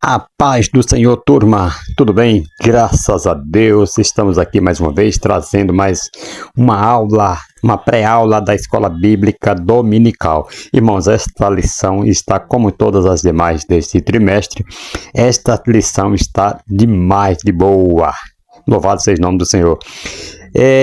A paz do Senhor, turma, tudo bem? Graças a Deus, estamos aqui mais uma vez trazendo mais uma aula, uma pré-aula da Escola Bíblica Dominical. Irmãos, esta lição está como todas as demais deste trimestre, esta lição está demais de boa. Louvado seja o nome do Senhor.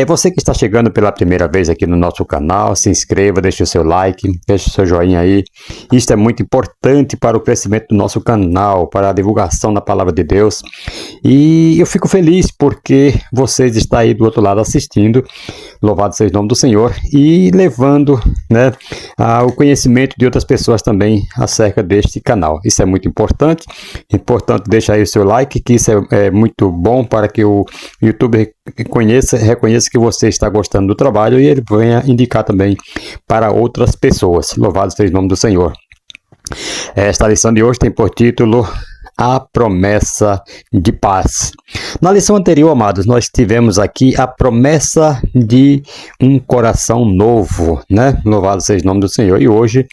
Você que está chegando pela primeira vez aqui no nosso canal, se inscreva, deixe o seu like, deixe o seu joinha aí. Isto é muito importante para o crescimento do nosso canal, para a divulgação da palavra de Deus. E eu fico feliz porque vocês estão aí do outro lado assistindo, louvado seja o nome do Senhor, e levando, o conhecimento de outras pessoas também acerca deste canal. Isso é muito importante. Importante deixar aí o seu like, que isso é muito bom para que o YouTube reconheça que você está gostando do trabalho e ele venha indicar também para outras pessoas. Louvado seja o nome do Senhor. Esta lição de hoje tem por título A Promessa de Paz. Na lição anterior, amados, nós tivemos aqui a promessa de um coração novo, Louvado seja o nome do Senhor. E hoje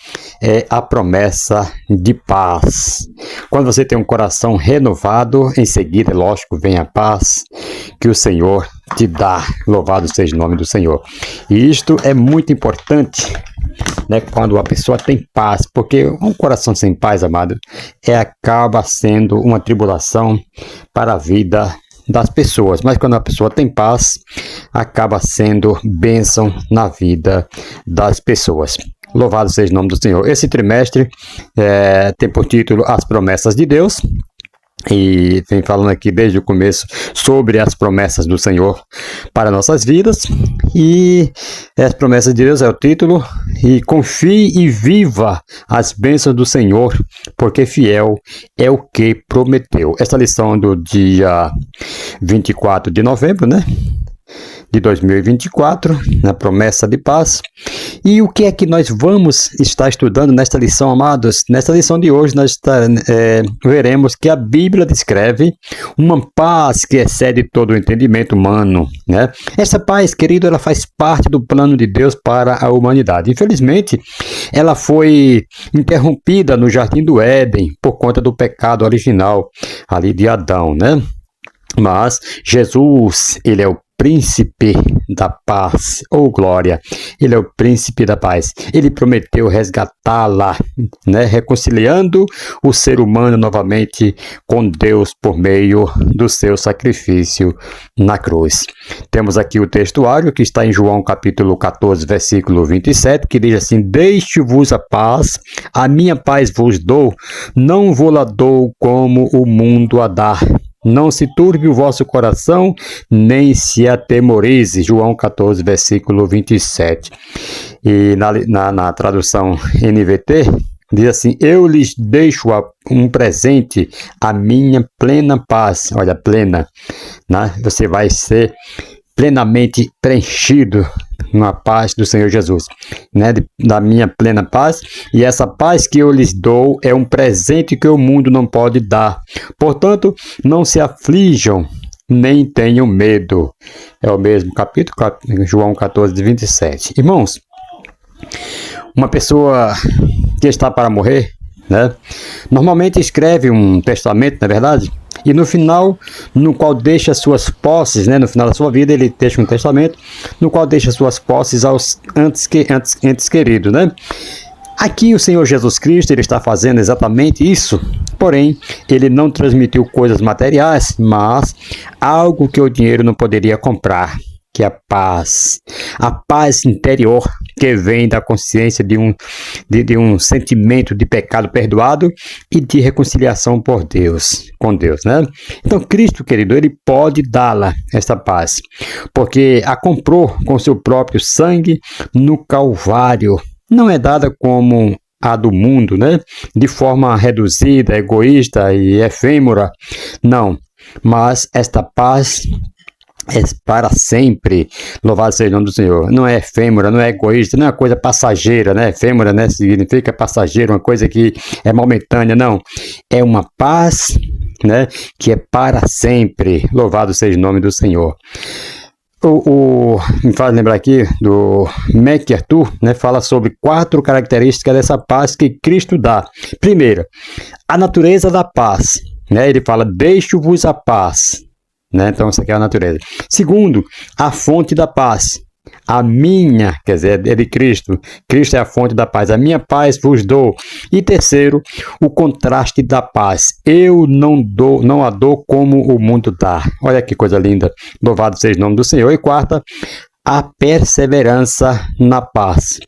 é a promessa de paz. Quando você tem um coração renovado, em seguida, lógico, vem a paz que o Senhor te dá. Louvado seja o nome do Senhor. E isto é muito importante, quando a pessoa tem paz, porque um coração sem paz, amado, acaba sendo uma tribulação para a vida das pessoas, mas quando a pessoa tem paz, acaba sendo bênção na vida das pessoas. Louvado seja o nome do Senhor. Esse trimestre tem por título As Promessas de Deus. E vem falando aqui desde o começo sobre as promessas do Senhor para nossas vidas. E as promessas de Deus é o título. E confie e viva as bênçãos do Senhor, porque fiel é o que prometeu. Esta lição do dia 24 de novembro, de 2024, na promessa de paz. E o que é que nós vamos estar estudando nesta lição, amados? Nesta lição de hoje nós veremos que a Bíblia descreve uma paz que excede todo o entendimento humano, Essa paz, querido, ela faz parte do plano de Deus para a humanidade. Infelizmente, ela foi interrompida no Jardim do Éden por conta do pecado original ali de Adão, Mas Jesus, ele é o príncipe da paz, glória, ele é o príncipe da paz, ele prometeu resgatá-la, reconciliando o ser humano novamente com Deus por meio do seu sacrifício na cruz. Temos aqui o textuário que está em João capítulo 14, versículo 27, que diz assim: deixe-vos a paz, a minha paz vos dou, não vou-la dou como o mundo a dá. Não se turbe o vosso coração, nem se atemorize. João 14, versículo 27. E na tradução NVT, diz assim: eu lhes deixo um presente, a minha plena paz. Olha, plena. Você vai ser plenamente preenchido na paz do Senhor Jesus, da minha plena paz, e essa paz que eu lhes dou é um presente que o mundo não pode dar. Portanto, não se aflijam, nem tenham medo. É o mesmo capítulo, João 14, 27. Irmãos, uma pessoa que está para morrer, normalmente escreve um testamento, não é verdade? E no final, no qual deixa suas posses, no final da sua vida, ele deixa um testamento, no qual deixa suas posses aos entes queridos, Aqui o Senhor Jesus Cristo, ele está fazendo exatamente isso, porém, ele não transmitiu coisas materiais, mas algo que o dinheiro não poderia comprar, que é a paz interior que vem da consciência de um sentimento de pecado perdoado e de reconciliação com Deus, Então, Cristo, querido, ele pode dá-la, esta paz, porque a comprou com seu próprio sangue no Calvário. Não é dada como a do mundo, de forma reduzida, egoísta e efêmera, não, mas esta paz é para sempre. Louvado seja o nome do Senhor. Não é efêmera, não é egoísta, não é uma coisa passageira, efêmera, significa passageiro, uma coisa que é momentânea, não. É uma paz, que é para sempre. Louvado seja o nome do Senhor. Me faz lembrar aqui do MacArthur, fala sobre 4 características dessa paz que Cristo dá. Primeiro, a natureza da paz. né? Ele fala, deixo-vos a paz, né? Então, isso aqui é a natureza. Segundo, a fonte da paz. A minha, quer dizer, é de Cristo. Cristo é a fonte da paz. A minha paz vos dou. E terceiro, o contraste da paz. Eu não a dou como o mundo dá. Olha que coisa linda. Louvado seja o nome do Senhor. E quarta, a perseverança na paz.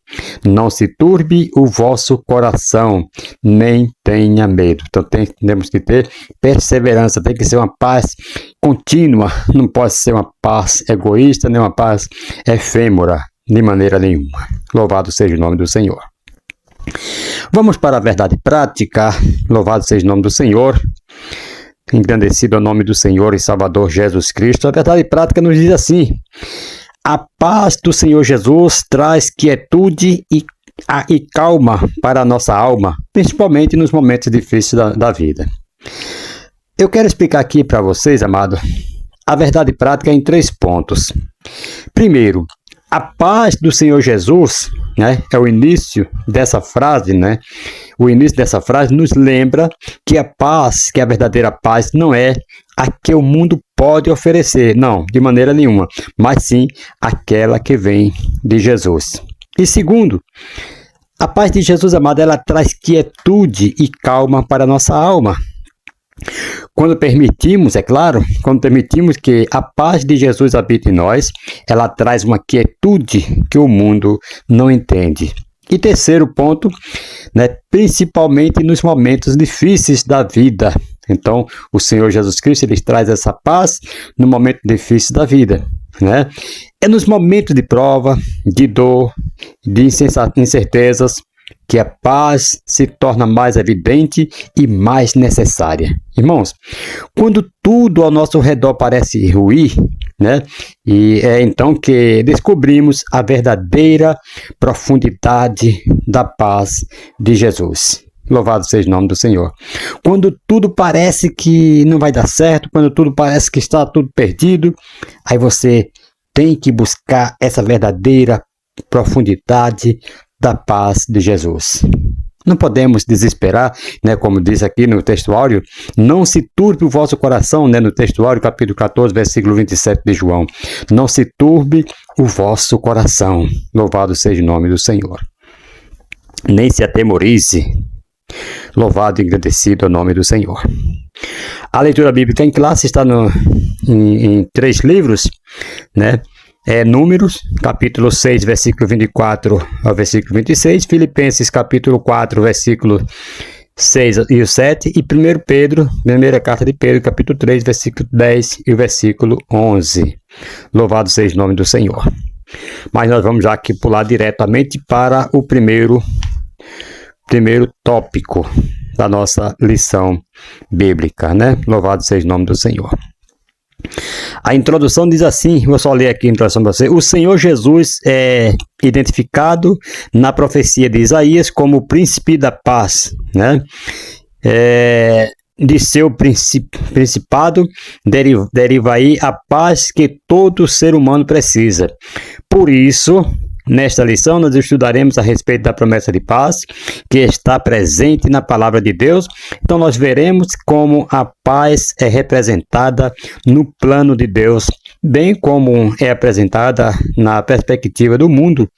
Não se turbe o vosso coração, nem tenha medo. Então temos que ter perseverança, tem que ser uma paz contínua, não pode ser uma paz egoísta, nem uma paz efêmera, de maneira nenhuma. Louvado seja o nome do Senhor. Vamos para a verdade prática. Louvado seja o nome do Senhor. Engrandecido é o nome do Senhor e Salvador Jesus Cristo. A verdade prática nos diz assim: a paz do Senhor Jesus traz quietude e calma para a nossa alma, principalmente nos momentos difíceis da vida. Eu quero explicar aqui para vocês, amado, a verdade prática em 3 pontos. Primeiro, a paz do Senhor Jesus, né, é o início dessa frase, né? O início dessa frase nos lembra que a paz, que a verdadeira paz, não é a que o mundo pode oferecer, não, de maneira nenhuma, mas sim aquela que vem de Jesus. E segundo, a paz de Jesus, amado, ela traz quietude e calma para a nossa alma. Quando permitimos, é claro, quando permitimos que a paz de Jesus habite em nós, ela traz uma quietude que o mundo não entende. E terceiro ponto, né, principalmente nos momentos difíceis da vida. Então, o Senhor Jesus Cristo, ele traz essa paz no momento difícil da vida, né? É nos momentos de prova, de dor, de incertezas, que a paz se torna mais evidente e mais necessária. Irmãos, quando tudo ao nosso redor parece ruir, né? E é então que descobrimos a verdadeira profundidade da paz de Jesus. Louvado seja o nome do Senhor. Quando tudo parece que não vai dar certo, quando tudo parece que está tudo perdido, aí você tem que buscar essa verdadeira profundidade da paz de Jesus. Não podemos desesperar, né, como diz aqui no textuário, não se turbe o vosso coração, né, no textuário, capítulo 14, versículo 27 de João. Não se turbe o vosso coração. Louvado seja o nome do Senhor. Nem se atemorize. Louvado e agradecido é o nome do Senhor. A leitura bíblica em classe está em 3 livros, né? Números, capítulo 6, versículo 24 ao versículo 26, Filipenses, capítulo 4, versículo 6 e o 7, e 1 Pedro, primeira carta de Pedro, capítulo 3, versículo 10 e o versículo 11. Louvado seja o nome do Senhor. Mas nós vamos já aqui pular diretamente para o primeiro tópico da nossa lição bíblica, né? Louvado seja o nome do Senhor. A introdução diz assim, vou só ler aqui a introdução para você. O Senhor Jesus é identificado na profecia de Isaías como o príncipe da paz, né? De seu principado deriva aí a paz que todo ser humano precisa. Por isso, nesta lição, nós estudaremos a respeito da promessa de paz que está presente na palavra de Deus. Então, nós veremos como a paz é representada no plano de Deus, bem como é apresentada na perspectiva do mundo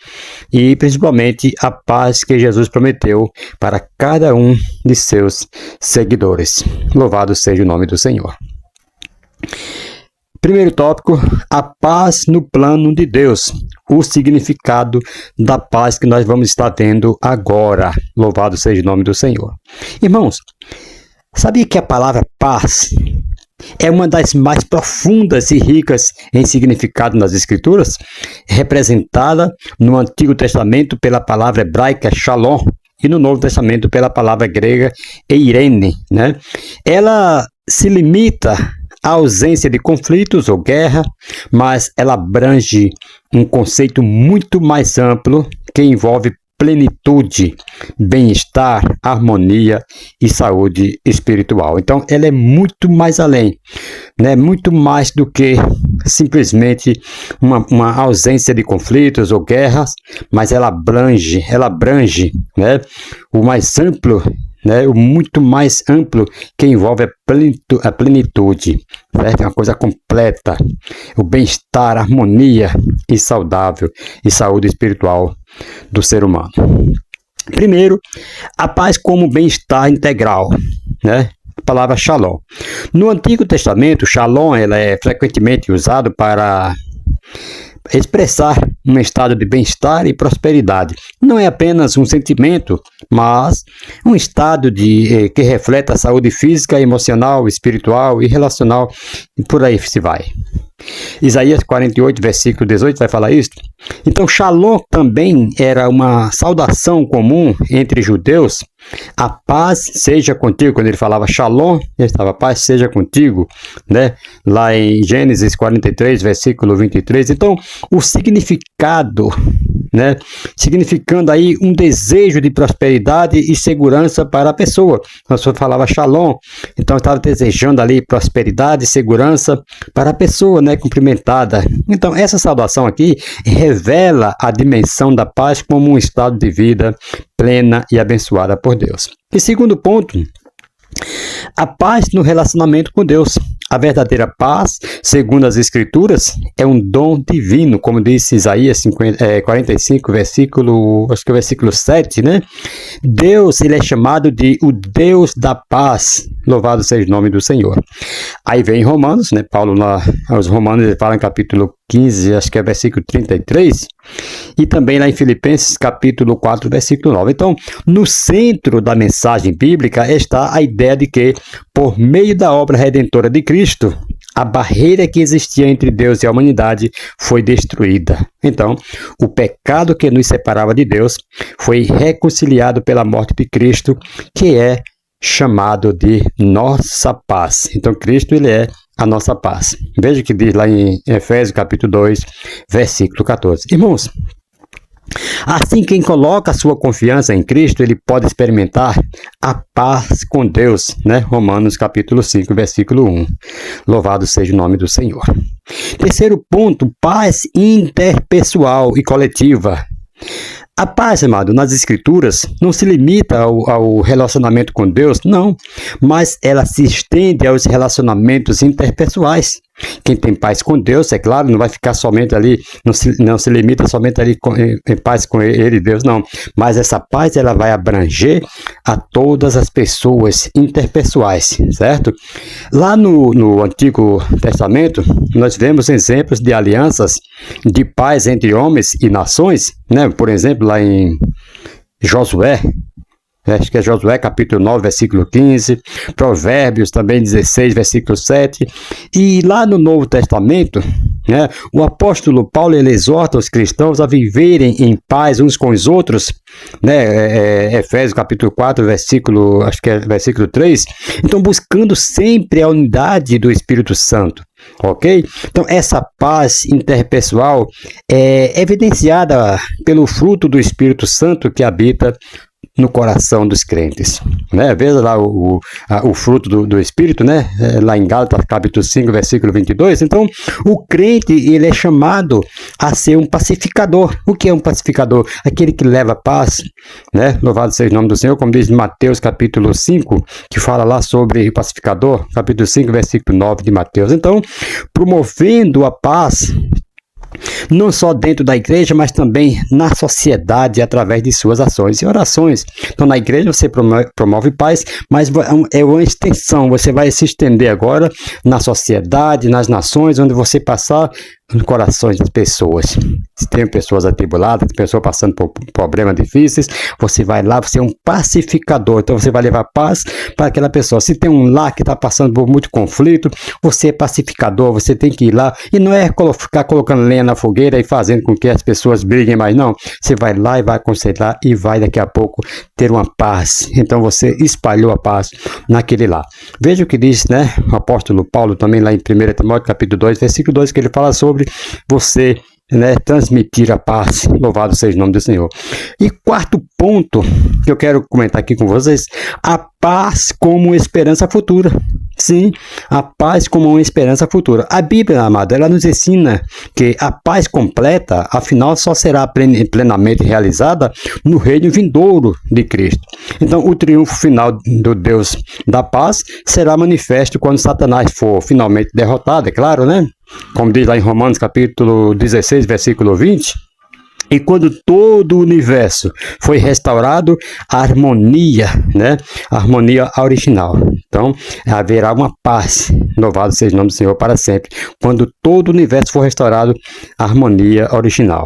e, principalmente, a paz que Jesus prometeu para cada um de seus seguidores. Louvado seja o nome do Senhor. Primeiro tópico, a paz no plano de Deus, o significado da paz que nós vamos estar vendo agora. Louvado seja o nome do Senhor. Irmãos, sabia que a palavra paz é uma das mais profundas e ricas em significado nas Escrituras, representada no Antigo Testamento pela palavra hebraica shalom e no Novo Testamento pela palavra grega eirene, né? Ela se limita a ausência de conflitos ou guerra, mas ela abrange um conceito muito mais amplo que envolve plenitude, bem-estar, harmonia e saúde espiritual. Então, ela é muito mais além, né? Muito mais do que simplesmente uma ausência de conflitos ou guerras, mas ela abrange, né, o mais amplo né? Muito mais amplo, que envolve a plenitude, certo? É uma coisa completa, o bem-estar, a harmonia e saudável e saúde espiritual do ser humano. Primeiro, a paz como bem-estar integral, né? A palavra shalom. No Antigo Testamento, shalom ela é frequentemente usado para expressar um estado de bem-estar e prosperidade. Não é apenas um sentimento, mas um estado que reflete a saúde física, emocional, espiritual e relacional, e por aí se vai. Isaías 48, versículo 18 vai falar isso. Então, shalom também era uma saudação comum entre judeus. A paz seja contigo. Quando ele falava shalom, ele estava, paz seja contigo, né? Lá em Gênesis 43, versículo 23. Então, o significado, né? Significando aí um desejo de prosperidade e segurança para a pessoa. A pessoa falava shalom, então estava desejando ali prosperidade e segurança para a pessoa, né? Cumprimentada. Então, essa saudação aqui revela a dimensão da paz como um estado de vida plena e abençoada por Deus. E segundo ponto, a paz no relacionamento com Deus. A verdadeira paz, segundo as Escrituras, é um dom divino, como disse Isaías 45, versículo 7, né? Deus, ele é chamado de o Deus da paz. Louvado seja o nome do Senhor. Aí vem Romanos, né? Paulo, aos Romanos, ele fala em capítulo 15, acho que é versículo 33, e também lá em Filipenses, capítulo 4, versículo 9. Então, no centro da mensagem bíblica está a ideia de que, por meio da obra redentora de Cristo, a barreira que existia entre Deus e a humanidade foi destruída. Então, o pecado que nos separava de Deus foi reconciliado pela morte de Cristo, que é chamado de nossa paz. Então, Cristo, ele é a nossa paz. Veja o que diz lá em Efésios, capítulo 2, versículo 14. Irmãos, assim, quem coloca a sua confiança em Cristo, ele pode experimentar a paz com Deus, né? Romanos capítulo 5, versículo 1. Louvado seja o nome do Senhor. Terceiro ponto, paz interpessoal e coletiva. A paz, amado, nas Escrituras não se limita ao relacionamento com Deus, não, mas ela se estende aos relacionamentos interpessoais. Quem tem paz com Deus, é claro, não vai ficar somente ali, não se limita somente ali em paz com ele, Deus, não. Mas essa paz, ela vai abranger a todas as pessoas interpessoais, certo? Lá no Antigo Testamento, nós vemos exemplos de alianças de paz entre homens e nações, né? Por exemplo, lá em Josué, acho que é Josué capítulo 9, versículo 15, Provérbios também 16, versículo 7, e lá no Novo Testamento, né, o apóstolo Paulo, ele exorta os cristãos a viverem em paz uns com os outros, né, Efésios capítulo 4, versículo, acho que é versículo 3, então buscando sempre a unidade do Espírito Santo. Ok? Então, essa paz interpessoal é evidenciada pelo fruto do Espírito Santo que habita no coração dos crentes, né? Veja lá o fruto do Espírito, né? Lá em Gálatas capítulo 5, versículo 22. Então, o crente, ele é chamado a ser um pacificador. O que é um pacificador? Aquele que leva paz, né? Louvado seja o nome do Senhor, como diz Mateus capítulo 5, que fala lá sobre o pacificador, capítulo 5, versículo 9 de Mateus. Então, promovendo a paz, não só dentro da igreja, mas também na sociedade, através de suas ações e orações. Então, na igreja você promove paz, mas é uma extensão, você vai se estender agora na sociedade, nas nações, onde você passar nos corações das pessoas. Se tem pessoas atribuladas, pessoas passando por problemas difíceis, você vai lá, você é um pacificador, então você vai levar paz para aquela pessoa. Se tem um lá que está passando por muito conflito, você é pacificador, você tem que ir lá, e não é ficar colocando lenha na fogueira e fazendo com que as pessoas briguem mais, não. Você vai lá e vai aconselhar e vai daqui a pouco ter uma paz. Então você espalhou a paz naquele lá. Veja o que diz, né, o apóstolo Paulo também lá em 1 Timóteo capítulo 2, versículo 2, que ele fala sobre você né, transmitir a paz. Louvado seja o nome do Senhor. E quarto ponto que eu quero comentar aqui com vocês, a paz como esperança futura. Sim, a paz como uma esperança futura. A Bíblia, amado, ela nos ensina que a paz completa, afinal, só será plenamente realizada no reino vindouro de Cristo. Então, o triunfo final do Deus da paz será manifesto quando Satanás for finalmente derrotado, é claro, né? Como diz lá em Romanos capítulo 16, versículo 20. E quando todo o universo foi restaurado, a harmonia, né? A harmonia original. Então, haverá uma paz, louvado seja o nome do Senhor para sempre, quando todo o universo for restaurado, a harmonia original.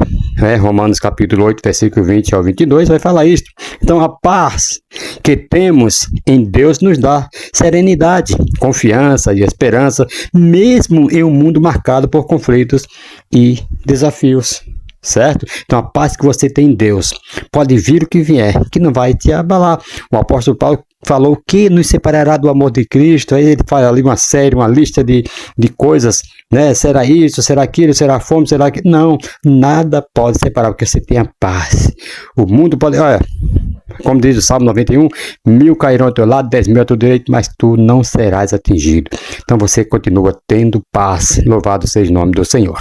Romanos capítulo 8, versículo 20 ao 22, vai falar isso. Então, a paz que temos em Deus nos dá serenidade, confiança e esperança, mesmo em um mundo marcado por conflitos e desafios. Certo? Então a paz que você tem em Deus, pode vir o que vier, que não vai te abalar. O apóstolo Paulo falou que nos separará do amor de Cristo. Aí ele fala ali uma lista de coisas, né? Será isso, será aquilo, será fome, será aquilo. Não, nada pode separar, porque você tem a paz. O mundo pode, olha, como diz o Salmo 91, 1000 cairão ao teu lado, 10.000 ao teu direito, mas tu não serás atingido. Então você continua tendo paz. Louvado seja o nome do Senhor.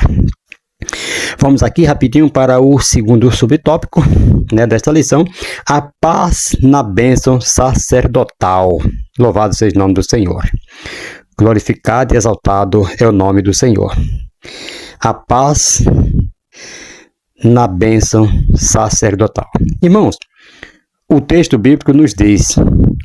Vamos aqui rapidinho para o segundo subtópico, né, desta lição, a paz na bênção sacerdotal. Louvado seja o nome do Senhor. Glorificado e exaltado é o nome do Senhor. A paz na bênção sacerdotal. Irmãos, o texto bíblico nos diz: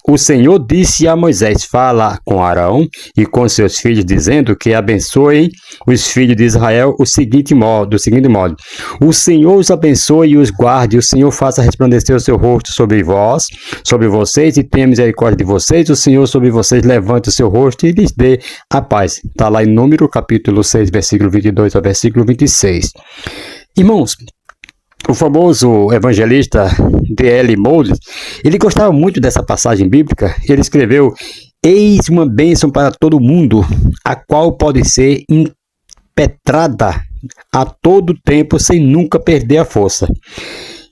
o Senhor disse a Moisés, fala com Arão e com seus filhos, dizendo que abençoem os filhos de Israel do seguinte modo: o Senhor os abençoe e os guarde, o Senhor faça resplandecer o seu rosto sobre vós, sobre vocês, e tenha misericórdia de vocês, o Senhor sobre vocês levante o seu rosto e lhes dê a paz. Está lá em Número, capítulo 6, versículo 22 ao versículo 26. Irmãos, o famoso evangelista D.L. Moody, ele gostava muito dessa passagem bíblica. Ele escreveu: eis uma bênção para todo mundo, a qual pode ser impetrada a todo tempo sem nunca perder a força.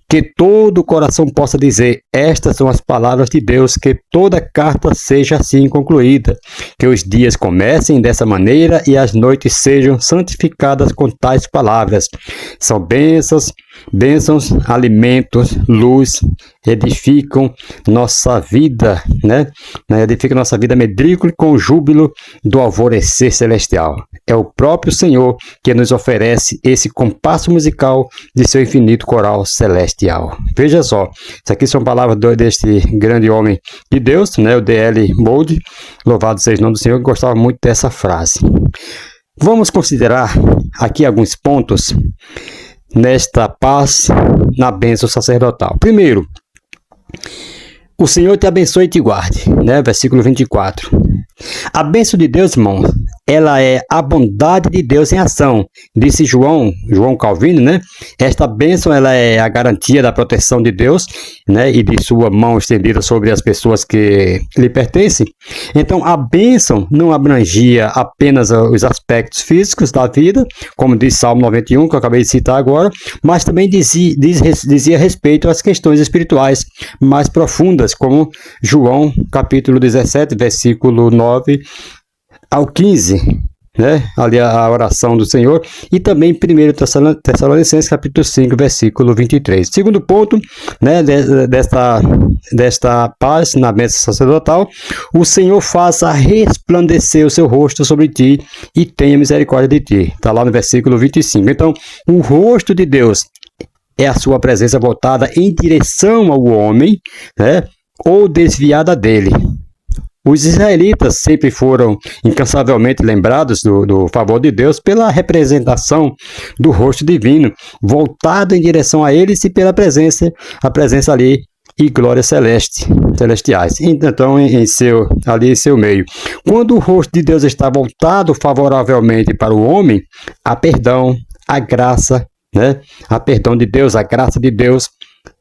Que todo o coração possa dizer: estas são as palavras de Deus, que toda carta seja assim concluída, que os dias comecem dessa maneira e as noites sejam santificadas com tais palavras. São bênçãos, alimentos, luz, edificam nossa vida, né? Edificam nossa vida medrícola com o júbilo do alvorecer celestial. É o próprio Senhor que nos oferece esse compasso musical de seu infinito coral celestial. Veja só, isso aqui são palavras deste grande homem de Deus, né? O D.L. Moody, louvado seja o nome do Senhor, que gostava muito dessa frase. Vamos considerar aqui alguns pontos nesta paz na bênção sacerdotal. Primeiro, o Senhor te abençoe e te guarde, né? Versículo 24. A bênção de Deus, irmão, ela é a bondade de Deus em ação. Disse João Calvino, né? Esta bênção, ela é a garantia da proteção de Deus, né? E de sua mão estendida sobre as pessoas que lhe pertencem. Então, a bênção não abrangia apenas os aspectos físicos da vida, como diz Salmo 91, que eu acabei de citar agora, mas também dizia respeito às questões espirituais mais profundas, como João, capítulo 17, versículo 9 ao 15, né? Ali a oração do Senhor, e também 1 Tessalonicenses, capítulo 5, versículo 23. Segundo ponto, né, desta paz na bênção sacerdotal: o Senhor faça resplandecer o seu rosto sobre ti e tenha misericórdia de ti. Está lá no versículo 25. Então, o rosto de Deus é a sua presença voltada em direção ao homem, né, ou desviada dele. Os israelitas sempre foram incansavelmente lembrados do favor de Deus pela representação do rosto divino, voltado em direção a eles, e pela presença ali e glórias celestiais. Então, em seu meio. Quando o rosto de Deus está voltado favoravelmente para o homem, há perdão, a graça, né? A perdão de Deus, a graça de Deus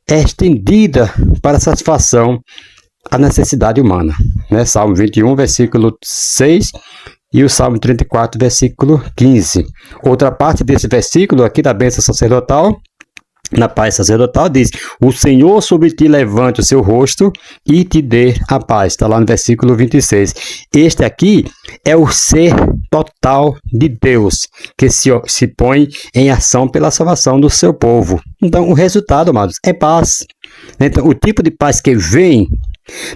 é estendida para satisfação a necessidade humana, né? Salmo 21, versículo 6 e o Salmo 34, versículo 15. Outra parte desse versículo aqui da bênção sacerdotal, na paz sacerdotal, diz: o Senhor sobre ti levante o seu rosto e te dê a paz. Está lá no versículo 26. Este aqui é o ser total de Deus, que se põe em ação pela salvação do seu povo. Então, o resultado, amados, é paz. Então, o tipo de paz que vem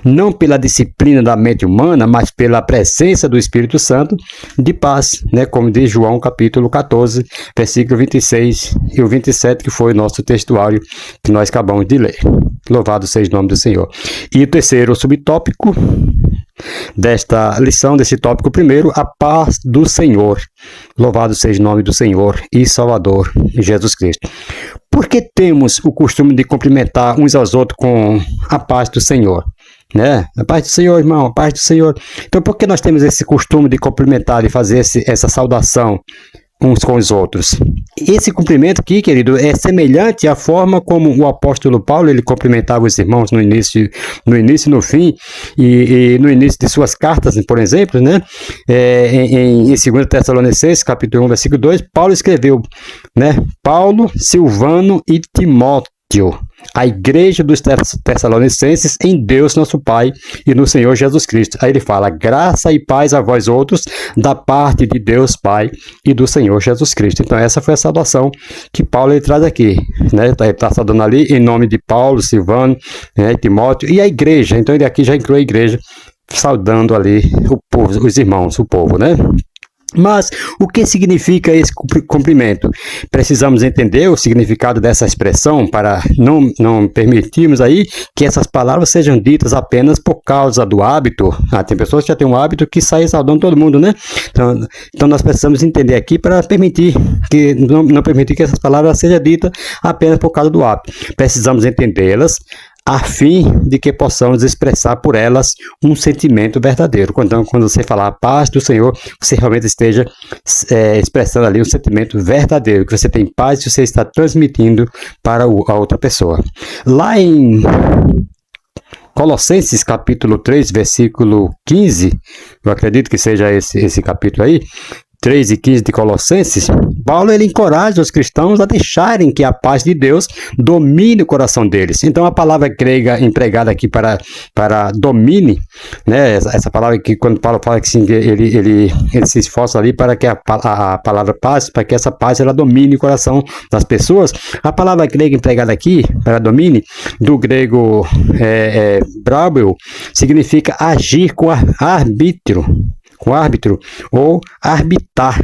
não pela disciplina da mente humana, mas pela presença do Espírito Santo, de paz, né? Como diz João capítulo 14, versículo 26 e o 27, que foi o nosso textuário que nós acabamos de ler. Louvado seja o nome do Senhor. E o terceiro subtópico desta lição, desse tópico primeiro, a paz do Senhor. Louvado seja o nome do Senhor e Salvador Jesus Cristo. Por que temos o costume de cumprimentar uns aos outros com a paz do Senhor? Né? A paz do Senhor, irmão, a paz do Senhor. Então, por que nós temos esse costume de cumprimentar e fazer essa saudação uns com os outros? Esse cumprimento aqui, querido, é semelhante à forma como o apóstolo Paulo ele cumprimentava os irmãos no início e no fim, e no início de suas cartas, por exemplo, né? Em 2 Tessalonicenses, capítulo 1, versículo 2, Paulo escreveu, né? Paulo, Silvano e Timóteo, a igreja dos Tessalonicenses em Deus nosso Pai e no Senhor Jesus Cristo. Aí ele fala: graça e paz a vós outros, da parte de Deus Pai e do Senhor Jesus Cristo. Então essa foi a saudação que Paulo ele traz aqui, né? Ele está saudando ali em nome de Paulo, Silvano, né, Timóteo e a igreja. Então ele aqui já inclui a igreja, saudando ali o povo, os irmãos, o povo, né? Mas o que significa esse cumprimento? Precisamos entender o significado dessa expressão para não permitirmos aí que essas palavras sejam ditas apenas por causa do hábito. Tem pessoas que já têm um hábito que saem saudando todo mundo, né? Então nós precisamos entender aqui para permitir que não permitir que essas palavras sejam ditas apenas por causa do hábito. Precisamos entendê-las a fim de que possamos expressar por elas um sentimento verdadeiro. Então, quando você falar a paz do Senhor, você realmente esteja expressando ali um sentimento verdadeiro, que você tem paz e você está transmitindo para a outra pessoa. Lá em Colossenses capítulo 3, versículo 15, eu acredito que seja esse capítulo aí, 3 e 15 de Colossenses, Paulo ele encoraja os cristãos a deixarem que a paz de Deus domine o coração deles. Então a palavra grega empregada aqui para domine, né, essa palavra que quando Paulo fala que sim, ele se esforça ali para que a palavra paz, para que essa paz ela domine o coração das pessoas. A palavra grega empregada aqui para domine, do grego brabel, significa agir com arbítrio. Com árbitro ou arbitrar.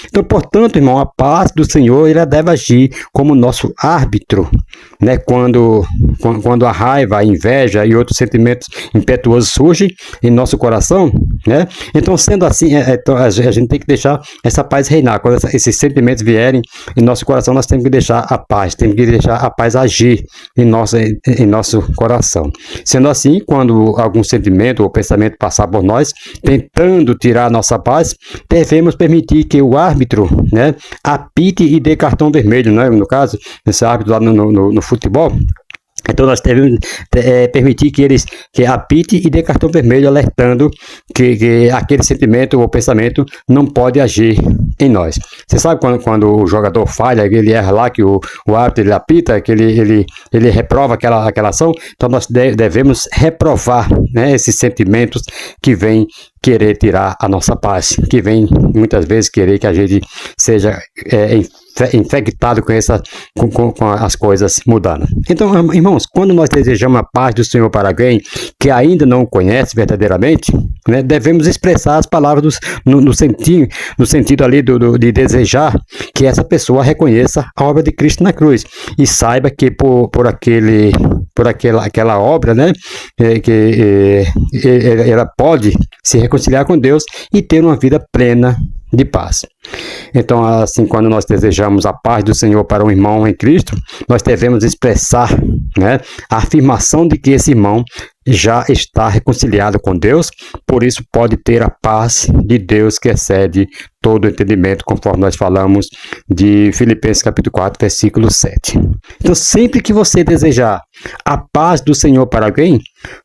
Então, portanto, irmão, a paz do Senhor ela deve agir como nosso árbitro, né? Quando a raiva, a inveja e outros sentimentos impetuosos surgem em nosso coração, né? Então, sendo assim, a gente tem que deixar essa paz reinar. Quando esses sentimentos vierem em nosso coração, nós temos que deixar a paz, temos que deixar a paz agir em nosso coração. Sendo assim, quando algum sentimento ou pensamento passar por nós, tentando tirar a nossa paz, devemos permitir que o árbitro, né, apite e dê cartão vermelho, né, no caso, esse árbitro lá no futebol. Então nós devemos permitir que apite e dê cartão vermelho, alertando que aquele sentimento ou pensamento não pode agir em nós. Você sabe quando o jogador falha, ele erra lá, que o árbitro ele apita, que ele reprova aquela ação? Então nós devemos reprovar, né, esses sentimentos que vêm querer tirar a nossa paz, que vem muitas vezes querer que a gente seja infectado com as coisas mudando. Então, irmãos, quando nós desejamos a paz do Senhor para alguém que ainda não o conhece verdadeiramente, né, devemos expressar as palavras no sentido ali de desejar que essa pessoa reconheça a obra de Cristo na cruz e saiba que por aquela obra, né, ela pode se reconciliar com Deus e ter uma vida plena de paz. Então, assim, quando nós desejamos a paz do Senhor para um irmão em Cristo, nós devemos expressar, né, a afirmação de que esse irmão já está reconciliado com Deus, por isso pode ter a paz de Deus que excede todo o entendimento, conforme nós falamos de Filipenses capítulo 4, versículo 7. Então, sempre que você desejar a paz do Senhor para alguém,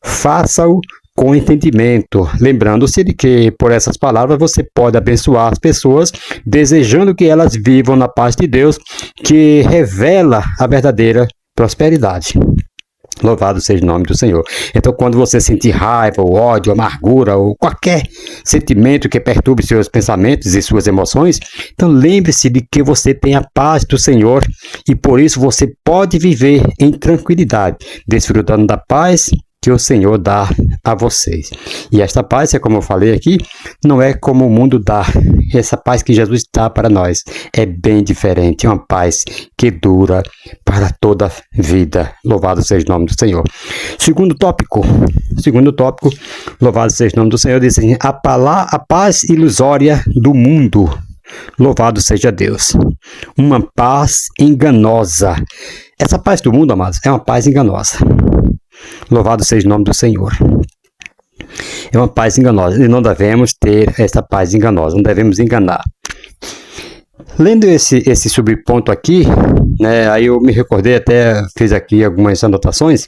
faça-o com entendimento, lembrando-se de que por essas palavras você pode abençoar as pessoas, desejando que elas vivam na paz de Deus, que revela a verdadeira prosperidade. Louvado seja o nome do Senhor. Então, quando você sentir raiva, ou ódio, amargura, ou qualquer sentimento que perturbe seus pensamentos e suas emoções, então lembre-se de que você tem a paz do Senhor e por isso você pode viver em tranquilidade, desfrutando da paz que o Senhor dá a vocês. E esta paz, como eu falei aqui, não é como o mundo dá. Essa paz que Jesus dá para nós é bem diferente, é uma paz que dura para toda a vida. Louvado seja o nome do Senhor. Segundo tópico, louvado seja o nome do Senhor, diz assim, a paz ilusória do mundo. Louvado seja Deus. Uma paz enganosa. Essa paz do mundo, amados, é uma paz enganosa. Louvado seja o nome do Senhor. É uma paz enganosa. E não devemos ter essa paz enganosa. Não devemos enganar. Lendo esse subponto aqui, né, aí eu me recordei, até fiz aqui algumas anotações.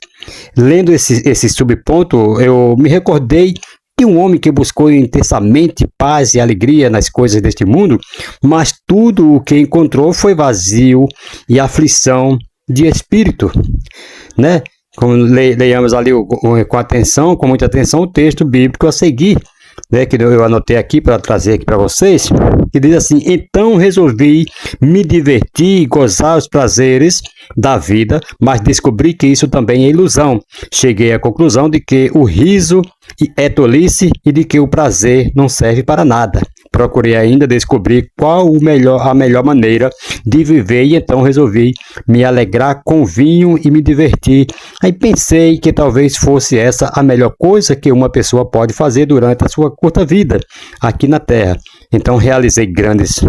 Lendo esse subponto, eu me recordei de um homem que buscou intensamente paz e alegria nas coisas deste mundo, mas tudo o que encontrou foi vazio e aflição de espírito, né? Como leiamos ali com muita atenção, o texto bíblico a seguir, né, que eu anotei aqui para trazer aqui para vocês, que diz assim, então resolvi me divertir e gozar os prazeres da vida, mas descobri que isso também é ilusão. Cheguei à conclusão de que o riso é tolice e de que o prazer não serve para nada. Procurei ainda descobrir qual a melhor maneira de viver e então resolvi me alegrar com vinho e me divertir. Aí pensei que talvez fosse essa a melhor coisa que uma pessoa pode fazer durante a sua curta vida aqui na Terra. Então realizei grandes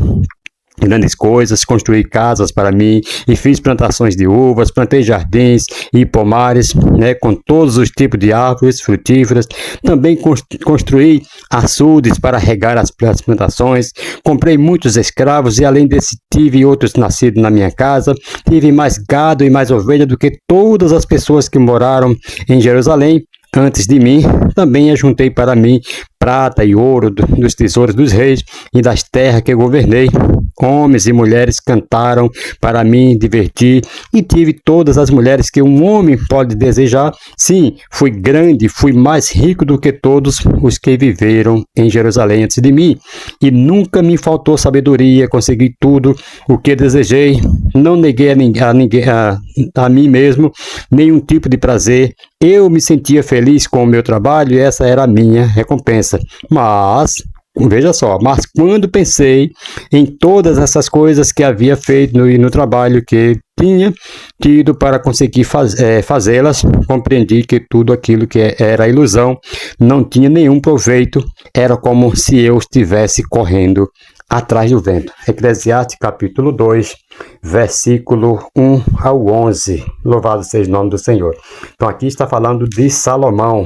coisas, construí casas para mim e fiz plantações de uvas, plantei jardins e pomares, né, com todos os tipos de árvores frutíferas. Também construí açudes para regar as plantações, comprei muitos escravos e além desse tive outros nascidos na minha casa. Tive mais gado e mais ovelha do que todas as pessoas que moraram em Jerusalém antes de mim. Também ajuntei para mim prata e ouro dos tesouros dos reis e das terras que governei. Homens e mulheres cantaram para mim divertir e tive todas as mulheres que um homem pode desejar. Sim, fui grande, fui mais rico do que todos os que viveram em Jerusalém antes de mim. E nunca me faltou sabedoria, consegui tudo o que desejei. Não neguei a mim mesmo nenhum tipo de prazer. Eu me sentia feliz com o meu trabalho e essa era a minha recompensa. Mas quando pensei em todas essas coisas que havia feito no trabalho que tinha tido para conseguir fazê-las, compreendi que tudo aquilo que era ilusão não tinha nenhum proveito, era como se eu estivesse correndo atrás do vento. Eclesiastes capítulo 2, versículo 1 ao 11. Louvado seja o nome do Senhor. Então aqui está falando de Salomão.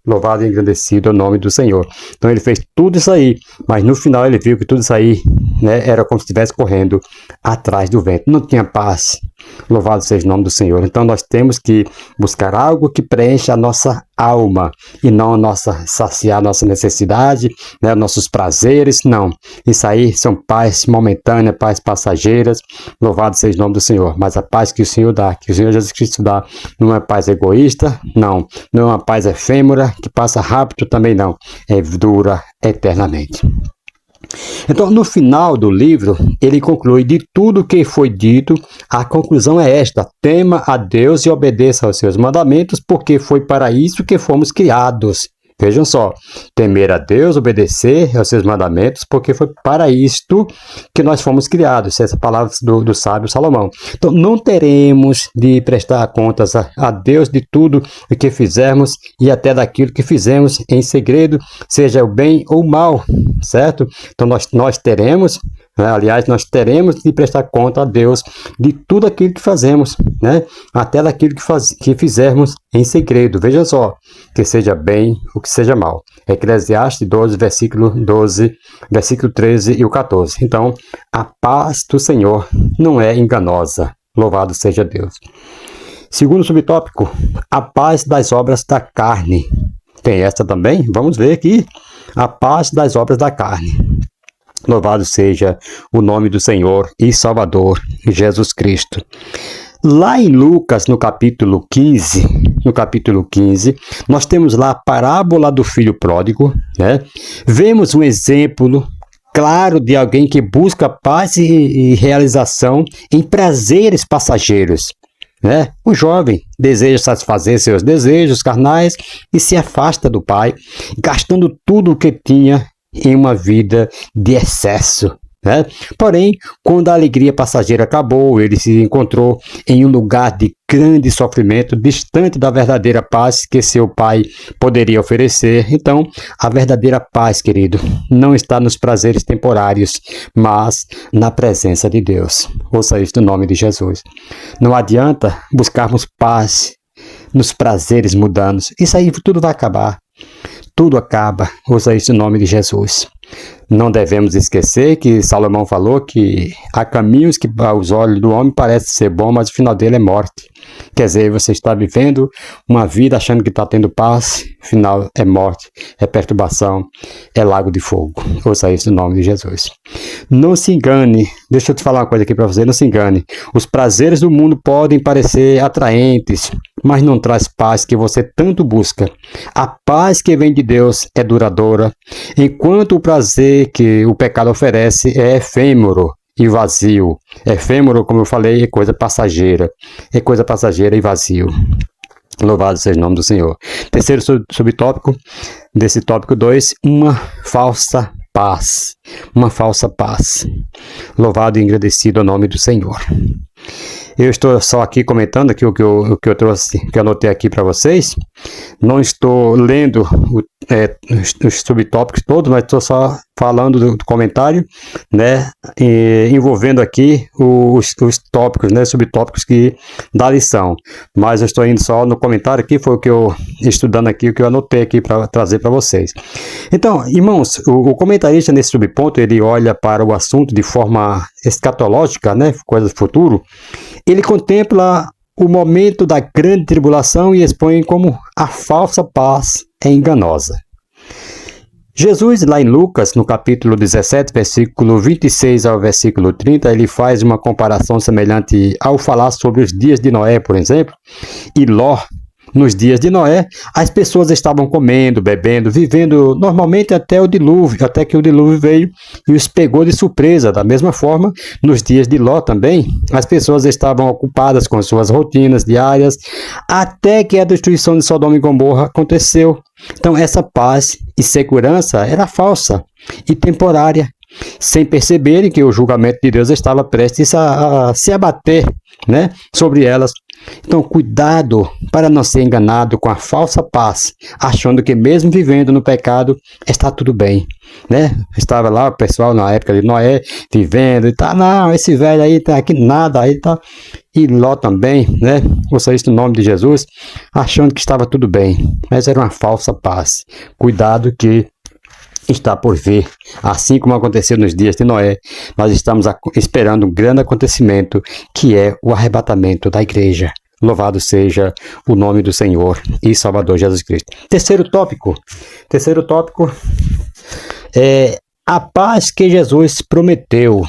Louvado e engrandecido é o nome do Senhor. Então ele fez tudo isso aí, mas no final ele viu que tudo isso aí, né, era como se estivesse correndo atrás do vento. Não tinha paz. Louvado seja o nome do Senhor. Então nós temos que buscar algo que preencha a nossa alma e não saciar a nossa necessidade, né, nossos prazeres. Não. Isso aí são paz momentânea, paz passageiras. Louvado seja o nome do Senhor. Mas a paz que o Senhor dá, que o Senhor Jesus Cristo dá, não é paz egoísta, não. Não é uma paz efêmera, que passa rápido também não. Dura eternamente. Então, no final do livro, ele conclui: de tudo que foi dito, a conclusão é esta: tema a Deus e obedeça aos seus mandamentos, porque foi para isso que fomos criados. Vejam só, temer a Deus, obedecer aos seus mandamentos, porque foi para isto que nós fomos criados. Essa palavra do sábio Salomão. Então, não teremos de prestar contas a Deus de tudo o que fizermos e até daquilo que fizemos em segredo, seja o bem ou o mal, certo? Então, nós teremos, né? Aliás, nós teremos de prestar conta a Deus de tudo aquilo que fazemos, né? Até daquilo que fizermos em segredo. Veja só, que seja bem ou que seja mal. Eclesiastes 12, versículo 13 e o 14. Então, a paz do Senhor não é enganosa. Louvado seja Deus. Segundo subtópico, a paz das obras da carne. tem essa também. Vamos ver aqui a paz das obras da carne. Louvado seja o nome do Senhor e Salvador Jesus Cristo. Lá em Lucas, no capítulo 15, nós temos lá a parábola do filho pródigo, né? Vemos um exemplo claro de alguém que busca paz e realização em prazeres passageiros, né? O jovem deseja satisfazer seus desejos carnais e se afasta do pai, gastando tudo o que tinha em uma vida de excesso, né? Porém, quando a alegria passageira acabou, ele se encontrou em um lugar de grande sofrimento, distante da verdadeira paz que seu pai poderia oferecer. Então, a verdadeira paz, querido, não está nos prazeres temporários, mas na presença de Deus. Ouça isso no nome de Jesus. Não adianta buscarmos paz nos prazeres mundanos. Isso aí tudo vai acabar. Tudo acaba. Ouça isso no nome de Jesus. Não devemos esquecer que Salomão falou que há caminhos que aos olhos do homem parecem ser bons, mas o final dele é morte. Quer dizer, você está vivendo uma vida achando que está tendo paz, o final é morte, é perturbação, é lago de fogo. Ouça isso no nome de Jesus. Não se engane, deixa eu te falar uma coisa aqui para você, não se engane. Os prazeres do mundo podem parecer atraentes, mas não traz paz que você tanto busca. A paz que vem de Deus é duradoura, enquanto o prazer que o pecado oferece é efêmero e vazio. Efêmero, como eu falei, é coisa passageira. É coisa passageira e vazio. Louvado seja o nome do Senhor. Terceiro subtópico, desse tópico 2, uma falsa paz. Uma falsa paz. Louvado e agradecido ao nome do Senhor. Eu estou só aqui comentando aqui o que eu trouxe, que eu anotei aqui para vocês. Não estou lendo os subtópicos todos, mas estou só falando do comentário, né, envolvendo aqui os tópicos, né, subtópicos da lição. Mas eu estou indo só no comentário aqui, foi o que eu, estudando aqui, o que eu anotei aqui para trazer para vocês. Então, irmãos, o comentarista nesse subponto, ele olha para o assunto de forma escatológica, né, coisa do futuro. Ele contempla o momento da grande tribulação e expõe como a falsa paz é enganosa. Jesus, lá em Lucas, no capítulo 17, versículo 26 ao versículo 30, ele faz uma comparação semelhante ao falar sobre os dias de Noé, por exemplo, e Ló. Nos dias de Noé, as pessoas estavam comendo, bebendo, vivendo normalmente até que o dilúvio veio e os pegou de surpresa. Da mesma forma, nos dias de Ló também, as pessoas estavam ocupadas com suas rotinas diárias, até que a destruição de Sodoma e Gomorra aconteceu. Então, essa paz e segurança era falsa e temporária, sem perceberem que o julgamento de Deus estava prestes a se abater, né, sobre elas. Então, cuidado para não ser enganado com a falsa paz, achando que mesmo vivendo no pecado, está tudo bem, né? Estava lá o pessoal na época de Noé, vivendo, e tá, não, esse velho aí tá aqui, nada, aí tá. E Ló também, né? Ouça isso no nome de Jesus, achando que estava tudo bem, mas era uma falsa paz. Cuidado que está por vir, assim como aconteceu nos dias de Noé, nós estamos esperando um grande acontecimento, que é o arrebatamento da igreja. Louvado seja o nome do Senhor e Salvador Jesus Cristo. Terceiro tópico é a paz que Jesus prometeu.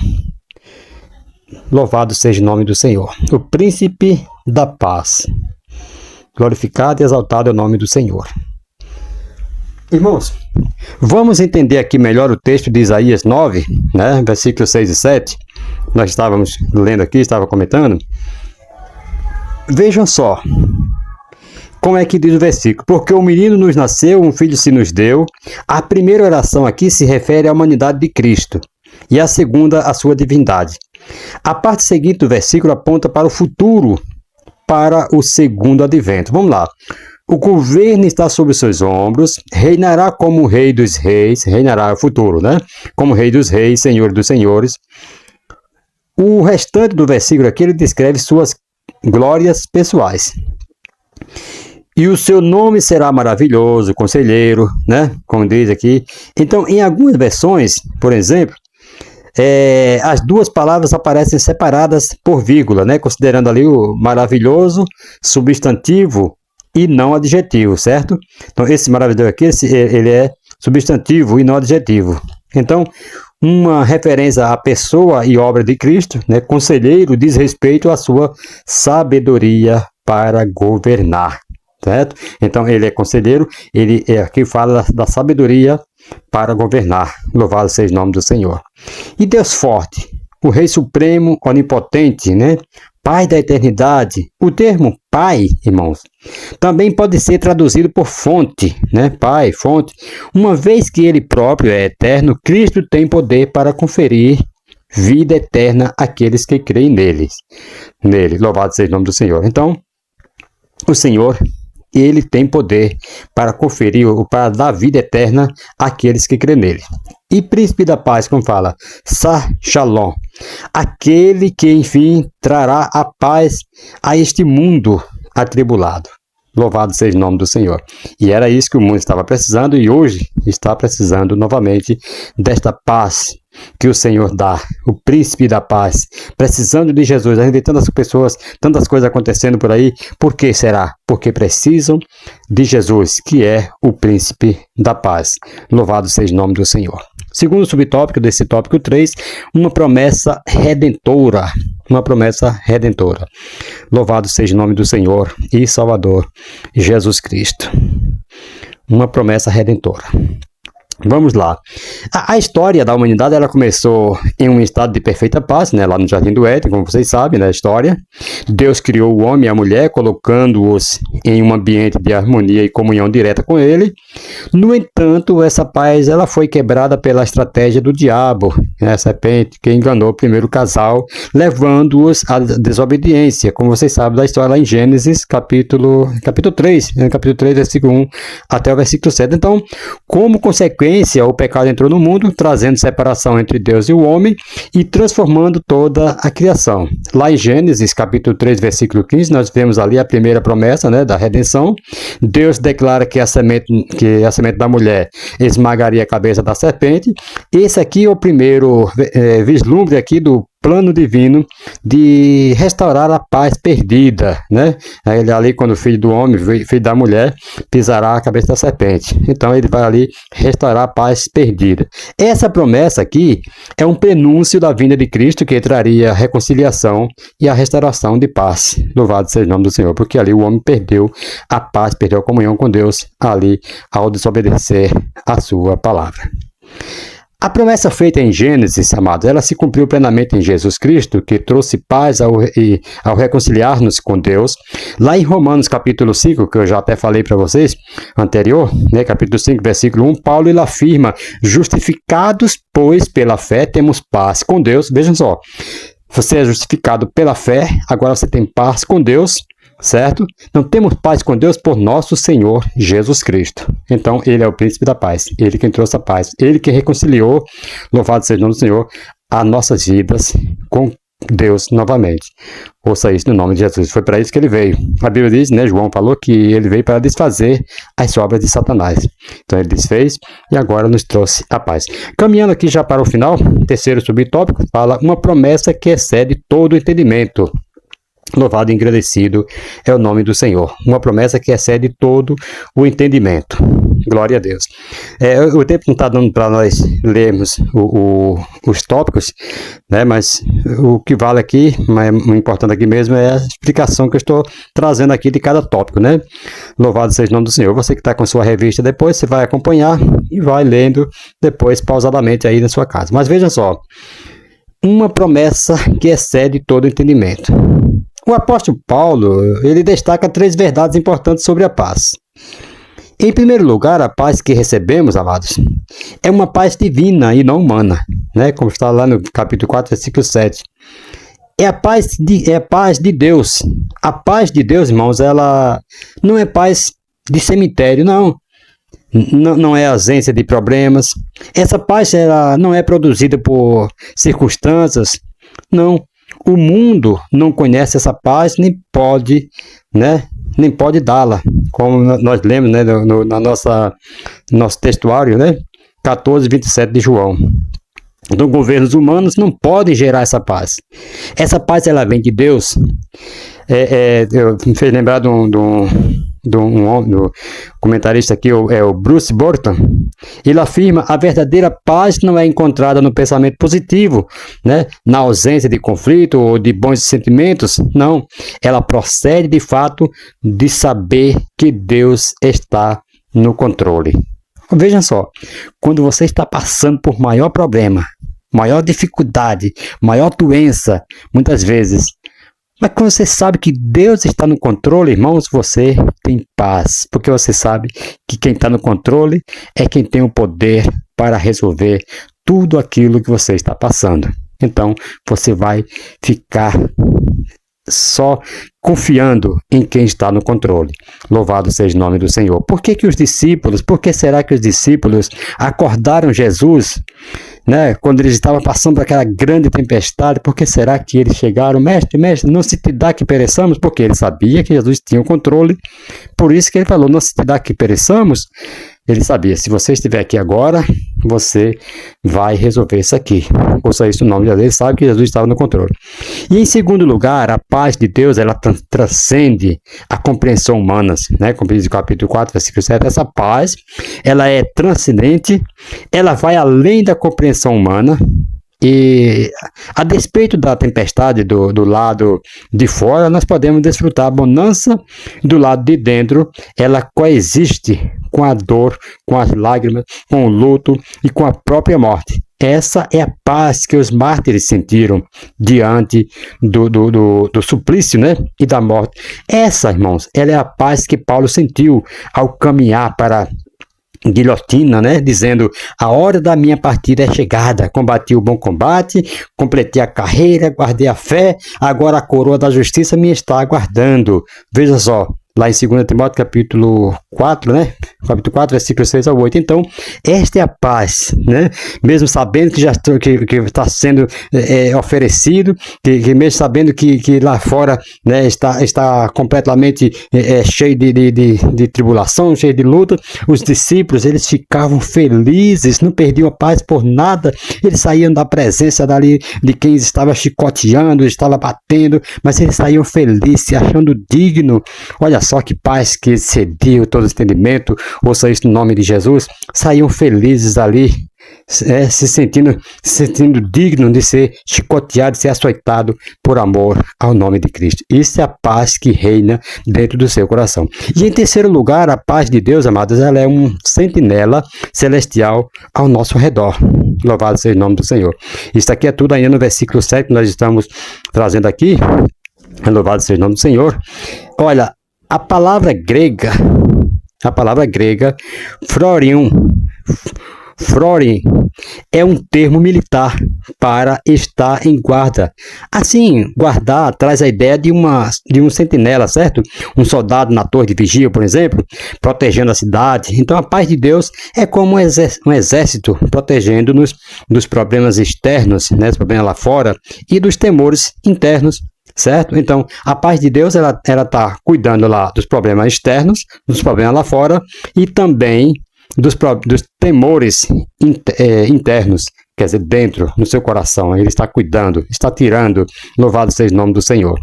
Louvado seja o nome do Senhor, o príncipe da paz. Glorificado e exaltado é o nome do Senhor. Irmãos, vamos entender aqui melhor o texto de Isaías 9, né, versículos 6 e 7. Nós estávamos lendo aqui, estava comentando. Vejam só como é que diz o versículo. Porque um menino nos nasceu, um filho se nos deu. A primeira oração aqui se refere à humanidade de Cristo e a segunda à sua divindade. A parte seguinte do versículo aponta para o futuro, para o segundo advento. Vamos lá. O governo está sobre seus ombros, reinará como rei dos reis, reinará o futuro, né? Como rei dos reis, senhor dos senhores. O restante do versículo aqui, ele descreve suas glórias pessoais. E o seu nome será maravilhoso, conselheiro, né? Como diz aqui. Então, em algumas versões, por exemplo, as duas palavras aparecem separadas por vírgula, né? Considerando ali o maravilhoso, substantivo, e não adjetivo, certo? Então, esse maravilhoso aqui, ele é substantivo e não adjetivo. Então, uma referência à pessoa e obra de Cristo, né? Conselheiro diz respeito à sua sabedoria para governar, certo? Então, ele é conselheiro, ele aqui fala da sabedoria para governar. Louvado seja o nome do Senhor. E Deus forte, o Rei Supremo, onipotente, né? Pai da eternidade. O termo pai, irmãos, também pode ser traduzido por fonte, né? Pai, fonte. Uma vez que ele próprio é eterno, Cristo tem poder para conferir vida eterna àqueles que creem nele. Louvado seja o nome do Senhor. Então, o Senhor, ele tem poder para conferir, para dar vida eterna àqueles que creem nele. E príncipe da paz, como fala, Shalom, aquele que, enfim, trará a paz a este mundo atribulado. Louvado seja o nome do Senhor. E era isso que o mundo estava precisando e hoje está precisando novamente desta paz que o Senhor dá, o príncipe da paz, precisando de Jesus. A gente vê tantas pessoas, tantas coisas acontecendo por aí. Por que será? Porque precisam de Jesus, que é o príncipe da paz. Louvado seja o nome do Senhor. Segundo subtópico desse tópico 3, uma promessa redentora. Uma promessa redentora. Louvado seja o nome do Senhor e Salvador Jesus Cristo. Uma promessa redentora. Vamos lá. A história da humanidade, ela começou em um estado de perfeita paz, né? Lá no Jardim do Éden, como vocês sabem, né? A história. Deus criou o homem e a mulher, colocando-os em um ambiente de harmonia e comunhão direta com ele. No entanto, essa paz, ela foi quebrada pela estratégia do diabo, né? A serpente que enganou o primeiro casal, levando-os à desobediência, como vocês sabem da história lá em Gênesis, capítulo 3, né? Capítulo 3, versículo 1 até o versículo 7. Então, como consequência, o pecado entrou no mundo, trazendo separação entre Deus e o homem e transformando toda a criação. Lá em Gênesis, capítulo 3, versículo 15, nós vemos ali a primeira promessa, né, da redenção. Deus declara que a semente da mulher esmagaria a cabeça da serpente. Esse aqui é o primeiro vislumbre aqui do plano divino de restaurar a paz perdida, né? Ele ali, quando o filho do homem, filho da mulher, pisará a cabeça da serpente. Então, ele vai ali restaurar a paz perdida. Essa promessa aqui é um prenúncio da vinda de Cristo que traria a reconciliação e a restauração de paz. Louvado seja o nome do Senhor, porque ali o homem perdeu a paz, perdeu a comunhão com Deus ali ao desobedecer a sua palavra. A promessa feita em Gênesis, amados, ela se cumpriu plenamente em Jesus Cristo, que trouxe paz ao reconciliar-nos com Deus. Lá em Romanos capítulo 5, que eu já até falei para vocês, anterior, né, capítulo 5, versículo 1, Paulo ele afirma, justificados, pois, pela fé, temos paz com Deus. Vejam só, você é justificado pela fé, agora você tem paz com Deus, certo? Não temos paz com Deus por nosso Senhor Jesus Cristo. Então, ele é o príncipe da paz. Ele quem trouxe a paz. Ele que reconciliou, louvado seja o nome do Senhor, as nossas vidas com Deus novamente. Ouça isso no nome de Jesus. Foi para isso que ele veio. A Bíblia diz, né? João falou que ele veio para desfazer as obras de Satanás. Então, ele desfez e agora nos trouxe a paz. Caminhando aqui já para o final, terceiro subtópico, fala uma promessa que excede todo o entendimento. Louvado e agradecido é o nome do Senhor. Uma promessa que excede todo o entendimento. Glória a Deus. O tempo não está dando para nós lermos os tópicos, né? Mas o que vale aqui, o importante aqui mesmo é a explicação que eu estou trazendo aqui de cada tópico, né? Louvado seja o nome do Senhor. Você que está com sua revista depois, você vai acompanhar e vai lendo depois pausadamente aí na sua casa. Mas veja só, uma promessa que excede todo o entendimento. O apóstolo Paulo, ele destaca 3 verdades importantes sobre a paz. Em primeiro lugar, a paz que recebemos, amados, é uma paz divina e não humana, né? Como está lá no capítulo 4, versículo 7. É a paz de Deus. A paz de Deus, irmãos, ela não é paz de cemitério, não. Não é ausência de problemas. Essa paz ela não é produzida por circunstâncias, não. O mundo não conhece essa paz, nem pode, né? Nem pode dá-la, como nós lemos, né, nosso textuário, né? 14, 27 de João. Então, governos humanos não podem gerar essa paz. Essa paz, ela vem de Deus. Me fez lembrar de do comentarista aqui, é o Bruce Burton. Ele afirma: a verdadeira paz não é encontrada no pensamento positivo, né? Na ausência de conflito ou de bons sentimentos. Não, ela procede de fato de saber que Deus está no controle. Veja só, quando você está passando por maior problema, maior dificuldade, maior doença, muitas vezes, mas quando você sabe que Deus está no controle, irmãos, você tem paz, porque você sabe que quem está no controle é quem tem o poder para resolver tudo aquilo que você está passando. Então, você vai ficar só confiando em quem está no controle. Louvado seja o nome do Senhor. Por que será que os discípulos acordaram Jesus, né, quando eles estavam passando por aquela grande tempestade? Por que será que eles chegaram: mestre, não se te dá que pereçamos? Porque ele sabia que Jesus tinha o controle. Por isso que ele falou: não se te dá que pereçamos. Ele sabia: se você estiver aqui agora, você vai resolver isso aqui. Ouça isso no nome de Jesus. Ele sabe que Jesus estava no controle. E em segundo lugar, a paz de Deus, ela transcende a compreensão humana, né? Como diz o capítulo 4, versículo 7, essa paz, ela é transcendente, ela vai além da compreensão humana. E a despeito da tempestade do lado de fora, nós podemos desfrutar a bonança do lado de dentro. Ela coexiste com a dor, com as lágrimas, com o luto e com a própria morte. Essa é a paz que os mártires sentiram diante do suplício, né? E da morte. Essa, irmãos, ela é a paz que Paulo sentiu ao caminhar para guilhotina, né? Dizendo: a hora da minha partida é chegada, combati o bom combate, completei a carreira, guardei a fé, agora a coroa da justiça me está aguardando. Veja só, lá em 2 Timóteo capítulo 4, né? Capítulo 4, versículo 6 ao 8. Então, esta é a paz, né? Mesmo sabendo que já que está sendo oferecido, que mesmo sabendo que lá fora, né, está completamente cheio de tribulação, cheio de luta, os discípulos, eles ficavam felizes, não perdiam a paz por nada. Eles saíam da presença dali de quem estava chicoteando, estava batendo, mas eles saíam felizes, se achando digno. Olha só que paz que excediu todo entendimento. Ouça isso no nome de Jesus. Saíam felizes ali, se sentindo digno de ser chicoteado, de ser açoitado por amor ao nome de Cristo. Isso é a paz que reina dentro do seu coração. E em terceiro lugar, a paz de Deus, amados, ela é um sentinela celestial ao nosso redor. Louvado seja o nome do Senhor. Isso aqui é tudo ainda no versículo 7 que nós estamos trazendo aqui. Louvado seja o nome do Senhor. Olha, a palavra grega, Frorin, é um termo militar para estar em guarda. Assim, guardar traz a ideia de um sentinela, certo? Um soldado na torre de vigia, por exemplo, protegendo a cidade. Então, a paz de Deus é como um exército protegendo-nos dos problemas externos, né? Dos problemas lá fora, e dos temores internos. Certo? Então, a paz de Deus, ela está cuidando lá dos problemas externos, dos problemas lá fora, e também dos temores internos, quer dizer, dentro, no seu coração. Ele está cuidando, está tirando. Louvado seja o nome do Senhor.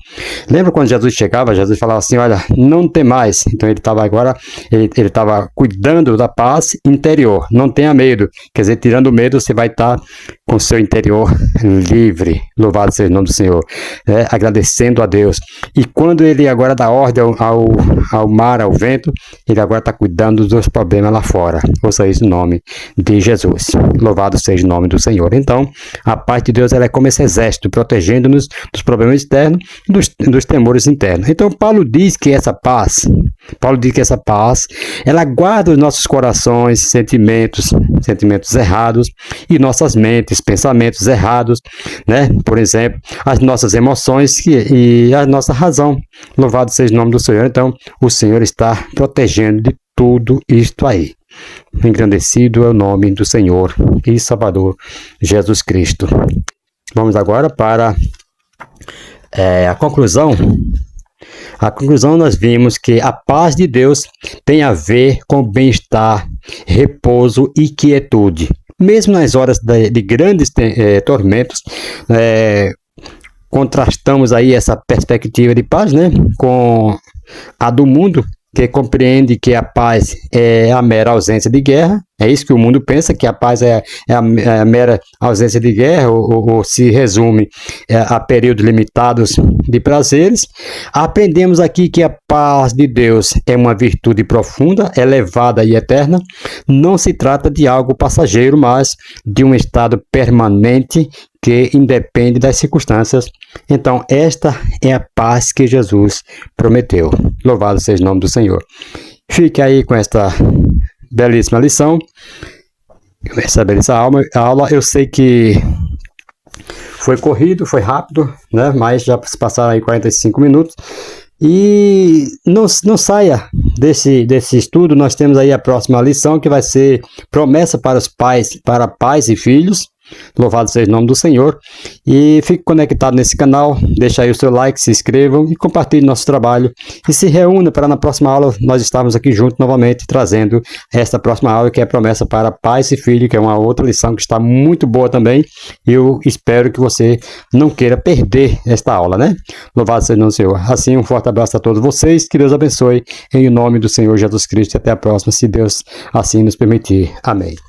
Lembra quando Jesus chegava, Jesus falava assim: olha, não temais. Então ele estava agora, ele estava cuidando da paz interior. Não tenha medo. Quer dizer, tirando o medo, você vai estar com o seu interior livre. Louvado seja o nome do Senhor. Agradecendo a Deus. E quando ele agora dá ordem ao mar, ao vento, ele agora está cuidando dos problemas lá fora. Ouça isso no nome de Jesus. Louvado seja o nome do Senhor. Então, a paz de Deus, ela é como esse exército, protegendo-nos dos problemas externos e dos temores internos. Então, Paulo diz que essa paz, ela guarda os nossos corações, sentimentos errados, e nossas mentes, pensamentos errados, né? Por exemplo, as nossas emoções e a nossa razão. Louvado seja o nome do Senhor. Então, o Senhor está protegendo de tudo isto aí. Engrandecido é o nome do Senhor e Salvador Jesus Cristo. Vamos agora para a conclusão. A conclusão, nós vimos que a paz de Deus tem a ver com bem-estar, repouso e quietude. Mesmo nas horas de grandes tormentos, contrastamos aí essa perspectiva de paz, né, com a do mundo, que compreende que a paz é a mera ausência de guerra. É isso que o mundo pensa, que a paz é a mera ausência de guerra, ou se resume a períodos limitados de prazeres. Aprendemos aqui que a paz de Deus é uma virtude profunda, elevada e eterna. Não se trata de algo passageiro, mas de um estado permanente que independe das circunstâncias. Então, esta é a paz que Jesus prometeu. Louvado seja o nome do Senhor. Fique aí com esta belíssima lição, essa belíssima aula. Eu sei que foi corrido, foi rápido, né? Mas já se passaram aí 45 minutos. E não saia desse estudo. Nós temos aí a próxima lição, que vai ser promessa para os pais, para pais e filhos. Louvado seja o nome do Senhor. E fique conectado nesse canal, deixa aí o seu like, se inscrevam e compartilhe nosso trabalho. E se reúna para na próxima aula nós estarmos aqui juntos novamente, trazendo esta próxima aula, que é promessa para pais e filhos, que é uma outra lição que está muito boa também. Eu espero que você não queira perder esta aula, né? Louvado seja o nome do Senhor. Assim, um forte abraço a todos vocês, que Deus abençoe, em nome do Senhor Jesus Cristo. Até a próxima, se Deus assim nos permitir. Amém.